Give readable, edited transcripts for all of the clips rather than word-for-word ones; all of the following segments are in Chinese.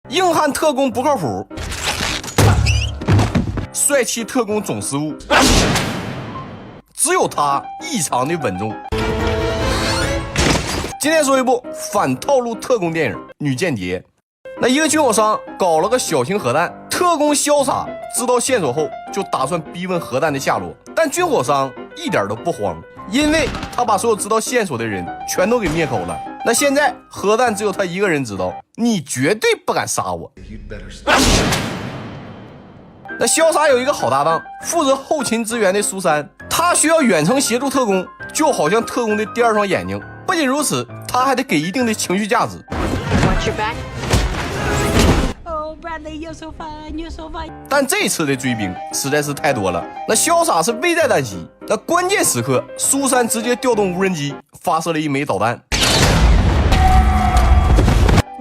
硬汉特工不靠谱，帅气特工总失误，只有他异常的稳重。今天说一部反套路特工电影《女间谍》。那一个军火商搞了个小型核弹，特工潇洒知道线索后就打算逼问核弹的下落，但军火商一点都不慌，因为他把所有知道线索的人全都给灭口了。那现在核弹只有他一个人知道，你绝对不敢杀我。那潇洒有一个好搭档，负责后勤支援的苏珊，他需要远程协助特工，就好像特工的第二双眼睛。不仅如此，他还得给一定的情绪价值。但这次的追兵实在是太多了，那潇洒是危在旦夕。那关键时刻，苏珊直接调动无人机发射了一枚导弹。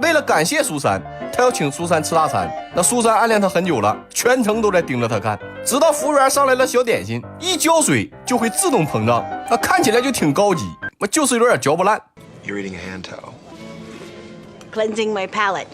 为了感谢苏珊，他要请苏珊吃大餐。那苏珊暗恋他很久了，全程都在盯着他看，直到服务员上来了小点心，一浇水就会自动膨胀，那看起来就挺高级，就是有点嚼不烂。You're eating a hand towel. Cleansing my palate.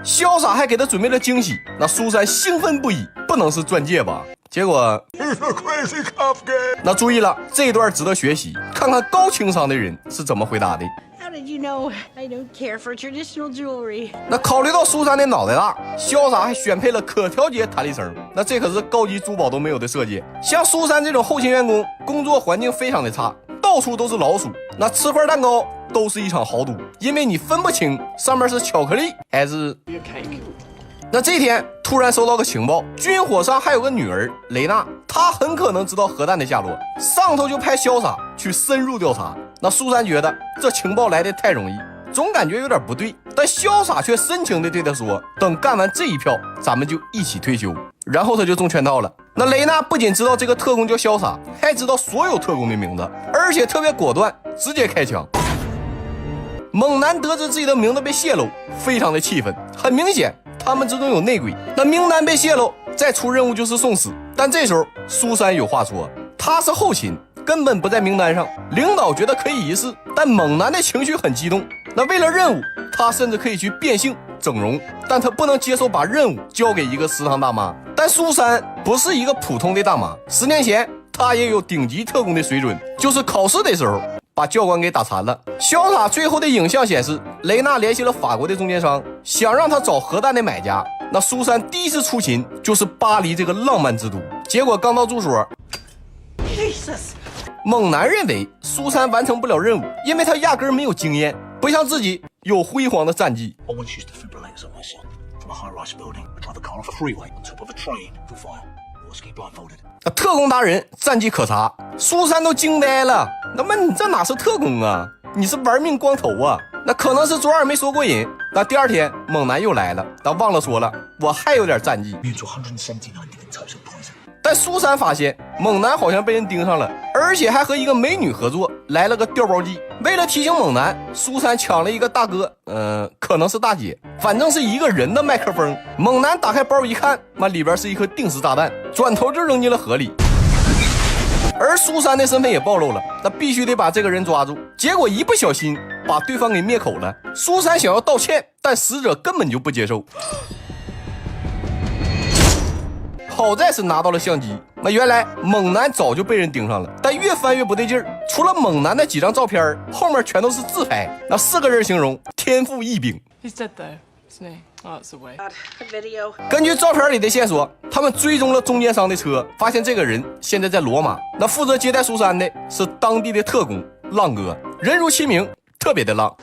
潇洒还给他准备了惊喜，那苏珊兴奋不已，不能是钻戒吧？结果 He's a crazy cop guy. 那注意了，这一段值得学习，看看高情商的人是怎么回答的。How did you know I don't care for traditional jewelry? 那考虑到苏珊的脑袋大，潇洒还选配了可调节弹力绳，那这可是高级珠宝都没有的设计。像苏珊这种后勤员工，工作环境非常的差，到处都是老鼠，那吃块蛋糕都是一场豪赌，因为你分不清上面是巧克力还是 cake。那这天突然收到个情报，军火商还有个女儿雷娜，她很可能知道核弹的下落，上头就派潇洒去深入调查。那苏珊觉得这情报来得太容易，总感觉有点不对，但潇洒却深情地对他说，等干完这一票咱们就一起退休。然后他就中圈套了。那雷娜不仅知道这个特工叫潇洒，还知道所有特工的名字，而且特别果断，直接开枪。猛男得知自己的名字被泄露，非常的气愤，很明显他们之中有内鬼。那名单被泄露，再出任务就是送死。但这时候苏珊有话说，他是后勤，根本不在名单上，领导觉得可以一试，但猛男的情绪很激动。那为了任务，他甚至可以去变性整容，但他不能接受把任务交给一个食堂大妈。但苏珊不是一个普通的大妈，10年前她也有顶级特工的水准，就是考试的时候把教官给打残了。潇洒最后的影像显示，雷娜联系了法国的中间商，想让他找核弹的买家。那苏珊第一次出勤就是巴黎这个浪漫之都，结果刚到住所，猛男认为苏珊完成不了任务，因为他压根没有经验，不像自己有辉煌的战绩。特工达人战绩可查，苏珊都惊呆了。那么你这哪是特工啊，你是玩命光头啊。那可能是昨晚没说过瘾。那第二天猛男又来了，但忘了说了，我还有点战绩。但苏珊发现猛男好像被人盯上了，而且还和一个美女合作，来了个调包计。为了提醒猛男，苏珊抢了一个大哥，可能是大姐，反正是一个人的麦克风。猛男打开包一看，里边是一颗定时炸弹，转头就扔进了河里。而苏珊的身份也暴露了，那必须得把这个人抓住。结果一不小心把对方给灭口了。苏珊想要道歉，但死者根本就不接受。好在是拿到了相机，那原来猛男早就被人盯上了，但越翻越不对劲儿。除了猛男的几张照片，后面全都是自拍，那4个人形容天赋异禀。He's dead though, isn't he? Oh, that's the way. Video. 根据照片里的线索，他们追踪了中间商的车，发现这个人现在在罗马。那负责接待苏珊的是当地的特工浪哥，人如其名，特别的浪。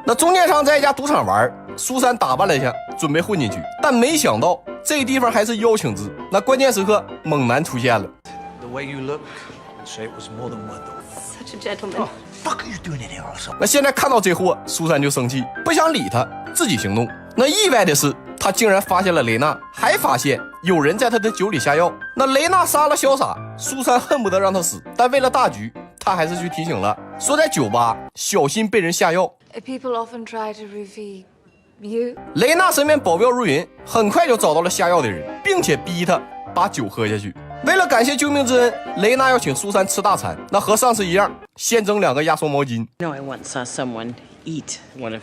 那中间商在一家赌场玩，苏珊打扮了一下，准备混进去，但没想到这地方还是邀请制。那关键时刻，猛男出现了。The way you look, say it was more than worth it. Such a gentleman. Fuck are you doing in here or something? 那现在看到这货，苏珊就生气，不想理他，自己行动。那意外的是，他竟然发现了雷娜，还发现有人在他的酒里下药。那雷娜杀了潇洒，苏珊恨不得让他死，但为了大局，他还是去提醒了，说在酒吧小心被人下药。People often try to roofie you. 雷娜身边保镖如云，很快就找到了下药的人，并且逼他把酒喝下去。为了感谢救命之恩，雷娜要请苏珊吃大餐，那和上次一样，先蒸2个压缩毛巾。No, I once saw someone eat one of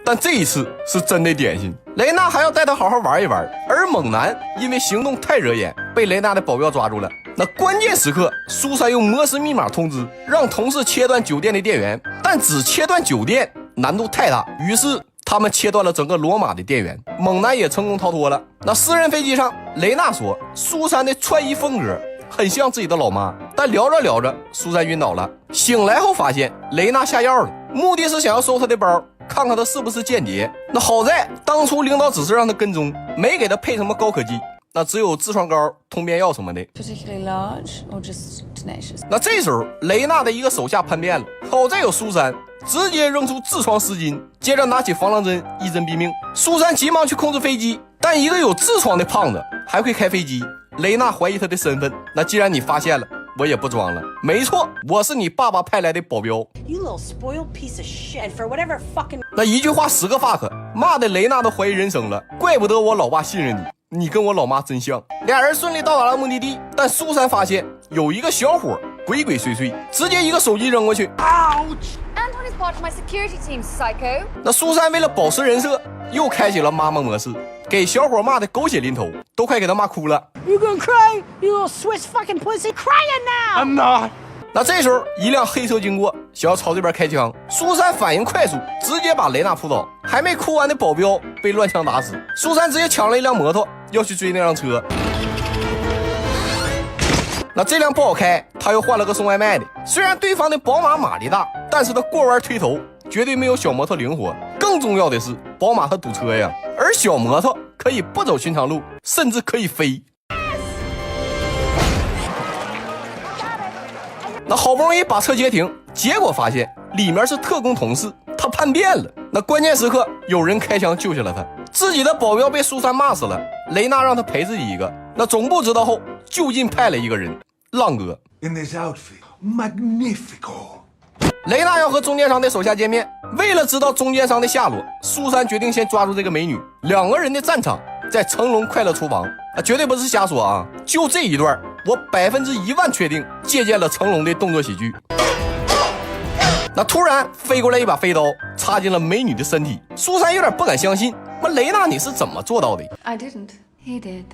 但这一次是真的点心。雷娜还要带他好好玩一玩，而猛男因为行动太惹眼，被雷娜的保镖抓住了。那关键时刻，苏珊用摩斯密码通知，让同事切断酒店的电源，但只切断酒店难度太大，于是他们切断了整个罗马的电源，猛男也成功逃脱了。那私人飞机上，雷娜说苏珊的穿衣风格很像自己的老妈，但聊着聊着，苏珊晕倒了。醒来后发现雷娜下药了，目的是想要搜她的包，看看她是不是间谍。那好在当初领导只是让她跟踪，没给她配什么高科技，那只有痔疮膏、通便药什么的。Particularly large or just tenacious? 那这时候雷娜的一个手下叛变了，好在有苏珊，直接扔出痔疮湿巾，接着拿起防狼针一针毙命。苏珊急忙去控制飞机，但一个有痔疮的胖子还会开飞机，雷娜怀疑他的身份。那既然你发现了，我也不装了，没错，我是你爸爸派来的保镖。 You little spoiled piece of shit. And for whatever fucking 那一句话10个 fuck， 骂的雷娜都怀疑人生了，怪不得我老爸信任你，你跟我老妈真像。俩人顺利到达了目的地，但苏珊发现有一个小伙鬼鬼祟祟，直接一个手机扔过去。 Anton is part of my security team, psycho. 那苏珊为了保持人设，又开启了妈妈模式，给小伙骂的狗血淋头，都快给他骂哭了。 You gonna cry? You little Swiss fucking pussy, crying now! I'm not. 那这时候一辆黑车经过，想要朝这边开枪，苏珊反应快速，直接把雷娜扑倒，还没哭完的保镖被乱枪打死。苏珊直接抢了一辆摩托，要去追那辆车。那这辆不好开，他又换了个送外卖的。虽然对方的宝马马力大，但是他过弯推头绝对没有小摩托灵活。更重要的是，宝马它堵车呀，而小摩托可以不走寻常路，甚至可以飞。那好不容易把车截停，结果发现里面是特工同事，他叛变了。那关键时刻有人开枪救下了他，自己的保镖被苏珊骂死了，雷娜让他陪自己一个。那总部知道后，就近派了一个人，浪哥。 In this outfit, magnifico. 雷娜要和中间商的手下见面，为了知道中间商的下落，苏珊决定先抓住这个美女。两个人的战场在成龙快乐厨房啊，绝对不是瞎说啊！就这一段，我100%确定借鉴了成龙的动作喜剧。那突然飞过来一把飞刀，插进了美女的身体。苏珊有点不敢相信，那雷娜你是怎么做到的？ I didn't. He did.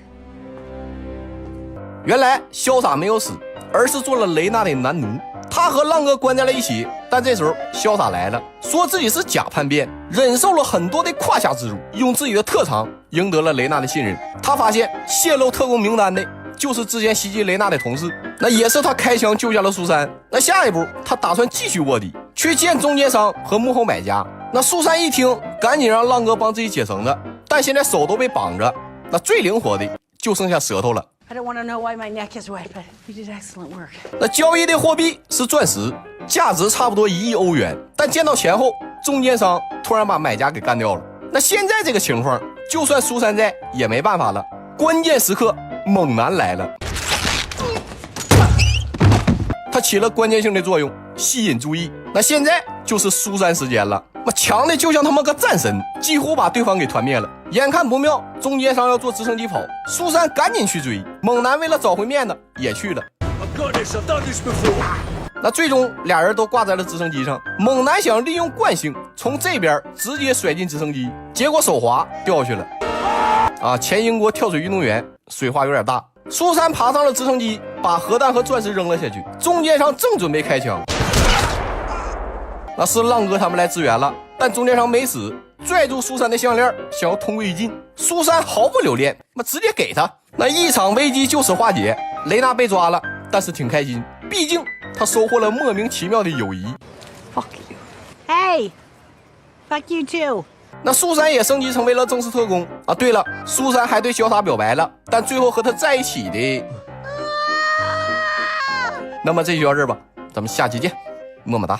原来潇洒没有死，而是做了雷娜的男奴。他和浪哥关在了一起，但这时候潇洒来了，说自己是假叛变，忍受了很多的胯下之辱，用自己的特长赢得了雷娜的信任。他发现泄露特工名单的就是之前袭击雷娜的同事，那也是他开枪救下了苏珊。那下一步他打算继续卧底，去见中间商和幕后买家。那苏珊一听，赶紧让浪哥帮自己解绳子，但现在手都被绑着，那最灵活的就剩下舌头了。 I don't want to know why my neck is wet, but you did excellent work. 那交易的货币是钻石，价值差不多1亿欧元。但见到钱后，中间商突然把买家给干掉了。那现在这个情况，就算苏珊在也没办法了。关键时刻，猛男来了，他起了关键性的作用，吸引注意。那现在就是苏珊时间了，那强的就像他妈个战神，几乎把对方给团灭了。眼看不妙，中间商要坐直升机跑，苏珊赶紧去追。猛男为了找回面子也去了。 I've got this. I've done this before. 那最终俩人都挂在了直升机上。猛男想利用惯性从这边直接甩进直升机，结果手滑掉下去了。啊，前英国跳水运动员水花有点大。苏珊爬上了直升机，把核弹和钻石扔了下去。中间商正准备开枪，那是浪哥他们来支援了，但中间商没死，拽住苏珊的项链想要同归于尽。苏珊毫不留恋，直接给他。那一场危机就此化解。雷娜被抓了，但是挺开心，毕竟他收获了莫名其妙的友谊。 Fuck you. Hey, fuck you too. 那苏珊也升级成为了正式特工啊！对了，苏珊还对潇洒表白了，但最后和他在一起的。那么这就到这儿吧，咱们下期见，么么哒。